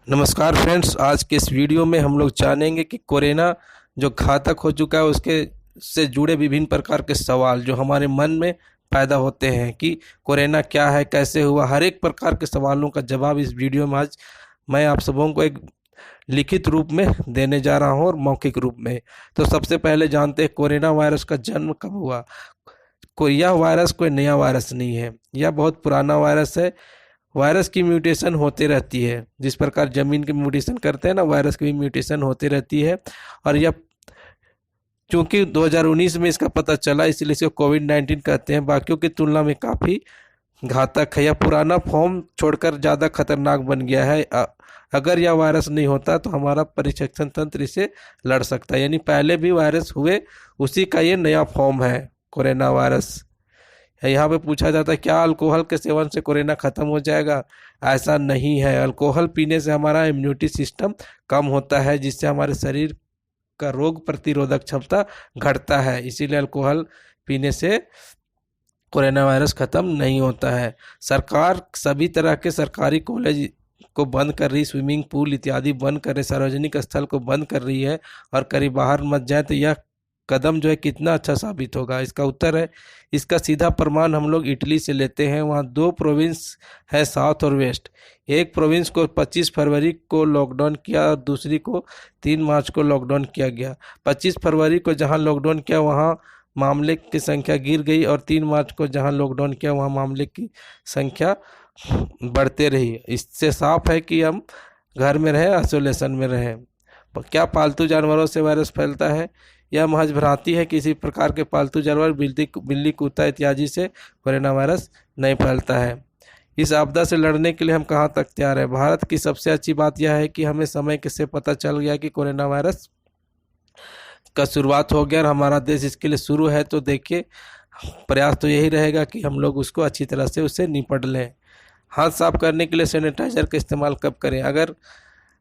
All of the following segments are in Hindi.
नमस्कार फ्रेंड्स, आज के इस वीडियो में हम लोग जानेंगे कि कोरोना जो घातक हो चुका है उसके से जुड़े विभिन्न प्रकार के सवाल जो हमारे मन में पैदा होते हैं कि कोरोना क्या है, कैसे हुआ। हर एक प्रकार के सवालों का जवाब इस वीडियो में आज मैं आप सबों को एक लिखित रूप में देने जा रहा हूं और मौखिक रूप में। तो सबसे पहले जानते हैं कोरोना वायरस का जन्म कब हुआ। यह वायरस कोई नया वायरस नहीं है, यह बहुत पुराना वायरस है। वायरस की म्यूटेशन होती रहती है, जिस प्रकार जमीन की म्यूटेशन करते हैं ना, वायरस की भी म्यूटेशन होती रहती है। और यह चूंकि 2019 में इसका पता चला, इसलिए इसको कोविड-19 कहते हैं। बाकियों की तुलना में काफ़ी घातक है। यह पुराना फॉर्म छोड़कर ज़्यादा खतरनाक बन गया है। अगर यह वायरस नहीं होता तो हमारा परिरक्षण तंत्र इसे लड़ सकता है। यानी पहले भी वायरस हुए, उसी का ये नया फॉर्म है कोरोना वायरस। यहाँ पे पूछा जाता है क्या अल्कोहल के सेवन से कोरोना खत्म हो जाएगा। ऐसा नहीं है। अल्कोहल पीने से हमारा इम्यूनिटी सिस्टम कम होता है, जिससे हमारे शरीर का रोग प्रतिरोधक क्षमता घटता है। इसीलिए अल्कोहल पीने से कोरोना वायरस खत्म नहीं होता है। सरकार सभी तरह के सरकारी कॉलेज को बंद कर रही, स्विमिंग पूल इत्यादि बंद कर रही, सार्वजनिक स्थल को बंद कर रही है और करीब बाहर मत जाए। तो यह कदम जो है कितना अच्छा साबित होगा, इसका उत्तर है, इसका सीधा प्रमाण हम लोग इटली से लेते हैं। वहाँ दो प्रोविंस है, साउथ और वेस्ट। एक प्रोविंस को 25 फरवरी को लॉकडाउन किया और दूसरी को 3 मार्च को लॉकडाउन किया गया। 25 फरवरी को जहाँ लॉकडाउन किया वहाँ मामले की संख्या गिर गई और 3 मार्च को जहाँ लॉकडाउन किया वहाँ मामले की संख्या बढ़ते रही। इससे साफ है कि हम घर में रहें, आइसोलेशन में रहें। क्या पालतू जानवरों से वायरस फैलता है? यह महज भ्रांति है। किसी प्रकार के पालतू जानवर बिल्ली कुत्ता इत्यादि से कोरोना वायरस नहीं फैलता है। इस आपदा से लड़ने के लिए हम कहाँ तक तैयार है? भारत की सबसे अच्छी बात यह है कि हमें समय से पता चल गया कि कोरोना वायरस का शुरुआत हो गया और हमारा देश इसके लिए शुरू है। तो देखिए, प्रयास तो यही रहेगा कि हम लोग उसको अच्छी तरह से उससे निपट लें। हाथ साफ करने के लिए सैनिटाइजर का इस्तेमाल कब करें? अगर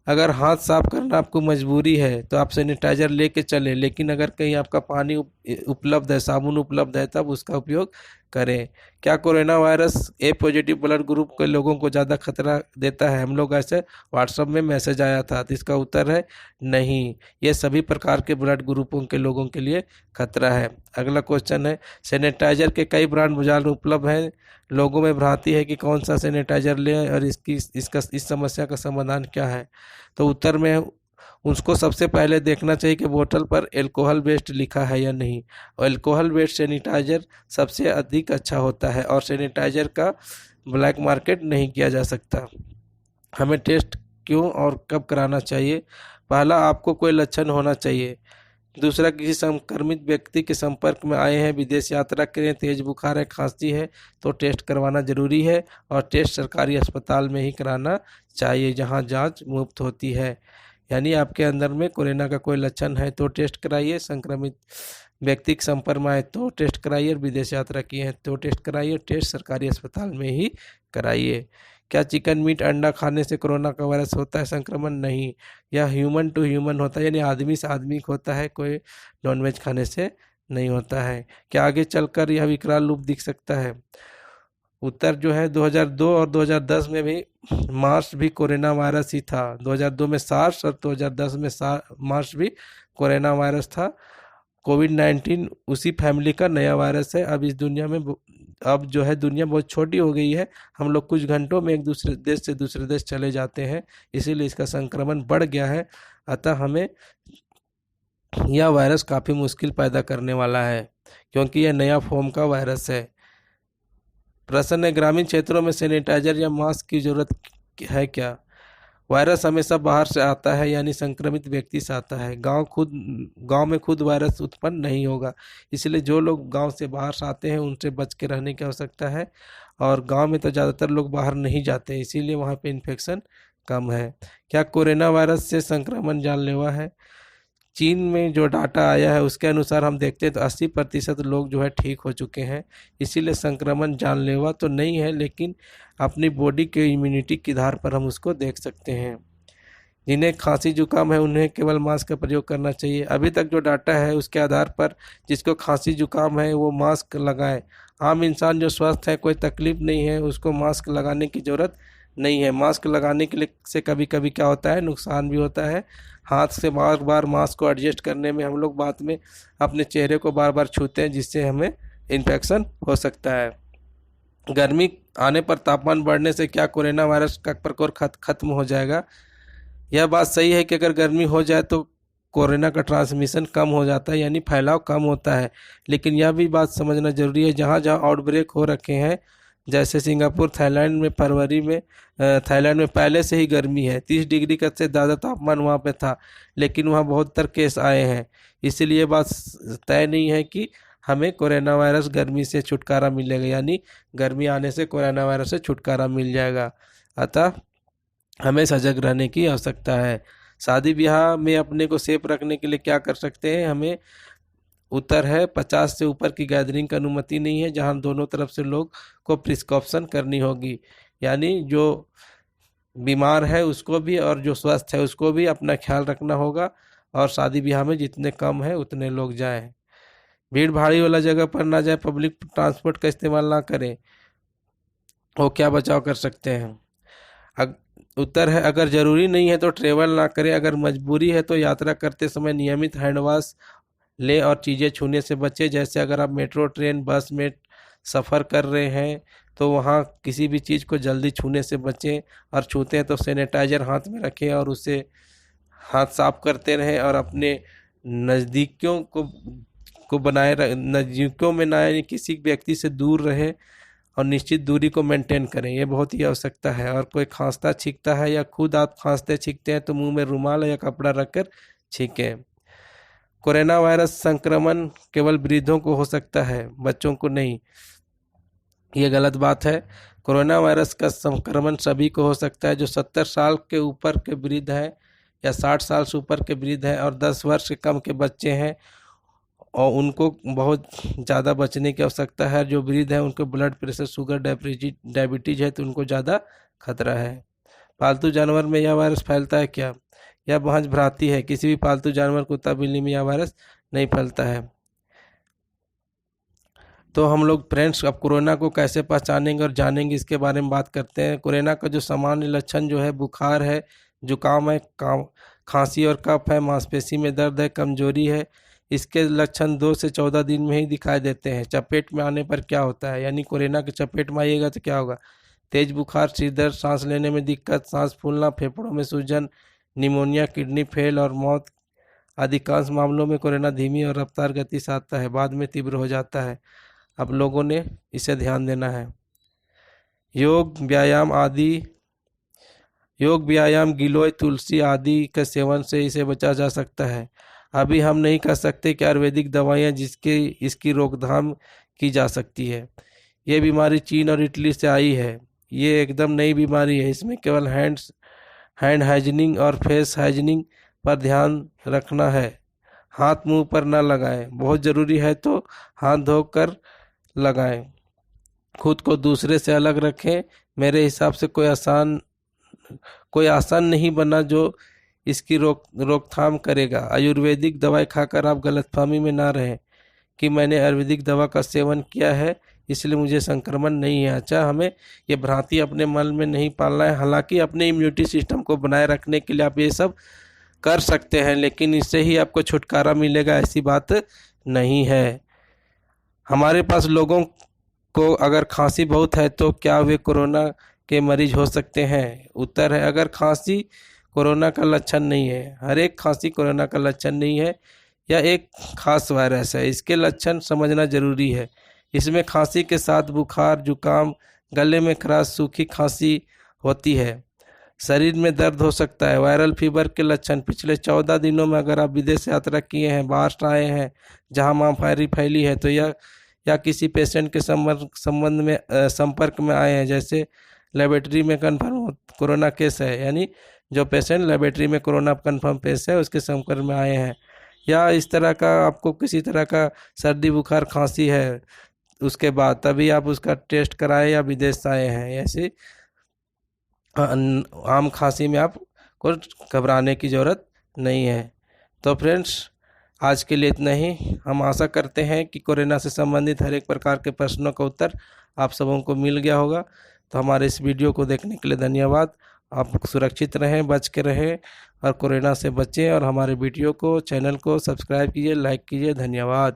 अगर हाथ साफ करना आपको मजबूरी है तो आप सैनिटाइजर लेके चलें, लेकिन अगर कहीं आपका पानी उपलब्ध है, साबुन उपलब्ध है, तब उसका उपयोग करें। क्या corona virus A positive blood group के लोगों को ज़्यादा खतरा देता है? हम लोग ऐसे व्हाट्सएप में मैसेज आया था, तो इसका उत्तर है नहीं। ये सभी प्रकार के ब्लड ग्रुपों के लोगों के लिए खतरा है। अगला क्वेश्चन है, सैनिटाइजर के कई ब्रांड बाजार में उपलब्ध हैं। लोगों में भ्रांति है कि कौन सा सैनिटाइजर लें और इस समस्या का समाधान क्या है। तो उत्तर में उसको सबसे पहले देखना चाहिए कि बोतल पर अल्कोहल बेस्ड लिखा है या नहीं। और अल्कोहल बेस्ड सैनिटाइजर सबसे अधिक अच्छा होता है और सैनिटाइजर का ब्लैक मार्केट नहीं किया जा सकता। हमें टेस्ट क्यों और कब कराना चाहिए? पहला, आपको कोई लक्षण होना चाहिए। दूसरा, किसी संक्रमित व्यक्ति के संपर्क में आए हैं, विदेश यात्रा करें, तेज बुखार है, खांसी है, तो टेस्ट करवाना जरूरी है। और टेस्ट सरकारी अस्पताल में ही कराना चाहिए जहां जांच मुफ्त होती है। यानी आपके अंदर में कोरोना का कोई लक्षण है तो टेस्ट कराइए, संक्रमित व्यक्ति के संपर्क में आए तो टेस्ट कराइए, और विदेश यात्रा किए हैं तो टेस्ट कराइए। टेस्ट सरकारी अस्पताल में ही कराइए। क्या चिकन मीट अंडा खाने से कोरोना का वायरस होता है संक्रमण? नहीं, यह ह्यूमन टू ह्यूमन होता है, यानी आदमी से आदमी को होता है, कोई नॉनवेज खाने से नहीं होता है। क्या आगे चलकर यह विकराल रूप दिख सकता है? उत्तर जो है 2002 और 2010 में भी मार्स भी कोरोना वायरस ही था। 2002 में सार्स और 2010 में मार्स भी कोरोना वायरस था। कोविड-19 उसी फैमिली का नया वायरस है। अब इस दुनिया में अब जो है दुनिया बहुत छोटी हो गई है। हम लोग कुछ घंटों में एक दूसरे देश से दूसरे देश चले जाते हैं, इसीलिए इसका संक्रमण बढ़ गया है। अतः हमें यह वायरस काफ़ी मुश्किल पैदा करने वाला है, क्योंकि यह नया फॉर्म का वायरस है। प्रश्न है, ग्रामीण क्षेत्रों में सैनिटाइजर या मास्क की जरूरत है क्या? वायरस हमेशा बाहर से आता है, यानी संक्रमित व्यक्ति से आता है। गांव में खुद वायरस उत्पन्न नहीं होगा, इसलिए जो लोग गांव से बाहर से आते हैं उनसे बच के रहने की आवश्यकता है। और गांव में तो ज़्यादातर लोग बाहर नहीं जाते, इसीलिए वहां पे इन्फेक्शन कम है। क्या कोरोना वायरस से संक्रमण जानलेवा है? चीन में जो डाटा आया है उसके अनुसार हम देखते हैं तो 80% लोग जो है ठीक हो चुके हैं। इसीलिए संक्रमण जानलेवा तो नहीं है, लेकिन अपनी बॉडी के इम्यूनिटी के आधार पर हम उसको देख सकते हैं। जिन्हें खांसी जुकाम है उन्हें केवल मास्क का प्रयोग करना चाहिए। अभी तक जो डाटा है उसके आधार पर जिसको खांसी जुकाम है वो मास्क लगाए। आम इंसान जो स्वस्थ है, कोई तकलीफ नहीं है, उसको मास्क लगाने की ज़रूरत नहीं है। मास्क लगाने के लिए से कभी कभी क्या होता है, नुकसान भी होता है। हाथ से बार बार मास्क को एडजस्ट करने में हम लोग बाद में अपने चेहरे को बार बार छूते हैं, जिससे हमें इन्फेक्शन हो सकता है। गर्मी आने पर तापमान बढ़ने से क्या कोरोना वायरस का प्रकोप खत्म हो जाएगा? यह बात सही है कि अगर गर्मी हो जाए तो कोरोना का ट्रांसमिशन कम हो जाता है, यानी फैलाव कम होता है। लेकिन यह भी बात समझना जरूरी है, जहाँ जहाँ आउटब्रेक हो रखे हैं, जैसे सिंगापुर, थाईलैंड में फरवरी में थाईलैंड में पहले से ही गर्मी है, 30 डिग्री का से ज़्यादा तापमान वहाँ पे था, लेकिन वहाँ बहुत केस आए हैं। इसीलिए बात तय नहीं है कि हमें कोरोना वायरस गर्मी से छुटकारा मिलेगा, यानी गर्मी आने से कोरोना वायरस से छुटकारा मिल जाएगा। अतः हमें सजग रहने की आवश्यकता है। शादी ब्याह में अपने को सेफ रखने के लिए क्या कर सकते हैं? हमें उत्तर है 50 से ऊपर की गैदरिंग की अनुमति नहीं है, जहां दोनों तरफ से लोग को प्रिकॉशन करनी होगी, यानी जो बीमार है उसको भी और जो स्वस्थ है उसको भी अपना ख्याल रखना होगा। और शादी ब्याह में जितने कम है उतने लोग जाएं। भीड़ भाड़ी वाला जगह पर ना जाए, पब्लिक ट्रांसपोर्ट का इस्तेमाल ना करें। वो क्या बचाव कर सकते हैं? उत्तर है अगर ज़रूरी नहीं है तो ट्रेवल ना करें। अगर मजबूरी है तो यात्रा करते समय नियमित हैंड वॉश लें और चीज़ें छूने से बचें। जैसे अगर आप मेट्रो, ट्रेन, बस में सफ़र कर रहे हैं तो वहाँ किसी भी चीज़ को जल्दी छूने से बचें, और छूते हैं तो सैनिटाइजर हाथ में रखें और उससे हाथ साफ करते रहें। और अपने नज़दीकियों को नज़दीकियों में ना यानी किसी व्यक्ति से दूर रहें और निश्चित दूरी को मेंटेन करें, ये बहुत ही आवश्यकता है। और कोई खांसता छींकता है या खुद आप खांसते छींकते हैं तो मुंह में रुमाल या कपड़ा रखकर छींकें। कोरोना वायरस संक्रमण केवल वृद्धों को हो सकता है, बच्चों को नहीं, ये गलत बात है। कोरोना वायरस का संक्रमण सभी को हो सकता है। जो 70 साल के ऊपर के वृद्ध हैं या 60 साल से ऊपर के वृद्ध हैं और 10 वर्ष से कम के बच्चे हैं, और उनको बहुत ज़्यादा बचने की आवश्यकता है। जो वृद्ध हैं उनको ब्लड प्रेशर, शुगर, डायबिटीज़ है तो उनको ज़्यादा खतरा है। पालतू जानवर में यह वायरस फैलता है क्या? यह महज भ्रांति है। किसी भी पालतू जानवर, कुत्ता, बिल्ली में यह वायरस नहीं फैलता है। तो हम लोग फ्रेंड्स अब कोरोना को कैसे पहचानेंगे और जानेंगे, इसके बारे में बात करते हैं। कोरोना का जो सामान्य लक्षण जो है, बुखार है, जुकाम है, खांसी और कफ है, मांसपेशी में दर्द है, कमजोरी है। इसके लक्षण 2 से 14 दिन में ही दिखाई देते हैं। चपेट में आने पर क्या होता है, यानी कोरोना के चपेट में आइएगा तो क्या होगा? तेज बुखार, सिर दर्द, सांस लेने में दिक्कत, सांस फूलना, फेफड़ों में सूजन, निमोनिया, किडनी फेल और मौत। अधिकांश मामलों में कोरोना धीमी और रफ्तार गति से आता है, बाद में तीव्र हो जाता है। अब लोगों ने इसे ध्यान देना है। योग व्यायाम, गिलोय, तुलसी आदि के सेवन से इसे बचा जा सकता है। अभी हम नहीं कह सकते कि आयुर्वेदिक दवाइयाँ जिसके इसकी रोकथाम की जा सकती है। ये बीमारी चीन और इटली से आई है। ये एकदम नई बीमारी है। इसमें केवल हैंड हाइजीनिंग और फेस हाइजीनिंग पर ध्यान रखना है। हाथ मुंह पर ना लगाएं, बहुत ज़रूरी है तो हाथ धोकर लगाएं। खुद को दूसरे से अलग रखें। मेरे हिसाब से कोई आसान नहीं बना जो इसकी रोकथाम करेगा। आयुर्वेदिक दवाई खाकर आप गलतफहमी में ना रहें कि मैंने आयुर्वेदिक दवा का सेवन किया है इसलिए मुझे संक्रमण नहीं है। अच्छा, हमें ये भ्रांति अपने मन में नहीं पालना है। हालांकि अपने इम्यूनिटी सिस्टम को बनाए रखने के लिए आप ये सब कर सकते हैं, लेकिन इससे ही आपको छुटकारा मिलेगा ऐसी बात नहीं है। हमारे पास लोगों को अगर खांसी बहुत है तो क्या वे कोरोना के मरीज हो सकते हैं? उत्तर है अगर खांसी कोरोना का लक्षण नहीं है। हर एक खांसी कोरोना का लक्षण नहीं है। यह एक खास वायरस है, इसके लक्षण समझना जरूरी है। इसमें खांसी के साथ बुखार, जुकाम, गले में खराश, सूखी खांसी होती है, शरीर में दर्द हो सकता है। वायरल फीवर के लक्षण, पिछले 14 दिनों में अगर आप विदेश यात्रा किए हैं, बाहर से आए हैं जहां महामारी फैली है तो या किसी पेशेंट के संपर्क में आए हैं, जैसे लेबोरेटरी में कन्फर्म कोरोना केस है, यानी जो पेशेंट लेबोरेटरी में कोरोना कन्फर्म केस है उसके संपर्क में आए हैं, या इस तरह का आपको किसी तरह का सर्दी, बुखार, खांसी है उसके बाद तभी आप उसका टेस्ट कराएं या विदेश से आए हैं। ऐसे आम खांसी में आपको घबराने की ज़रूरत नहीं है। तो फ्रेंड्स, आज के लिए इतना ही। हम आशा करते हैं कि कोरोना से संबंधित हर एक प्रकार के प्रश्नों का उत्तर आप सबों को मिल गया होगा। तो हमारे इस वीडियो को देखने के लिए धन्यवाद। आप सुरक्षित रहें, बच के रहें और कोरोना से बचें, और हमारे वीडियो को, चैनल को सब्सक्राइब कीजिए, लाइक कीजिए। धन्यवाद।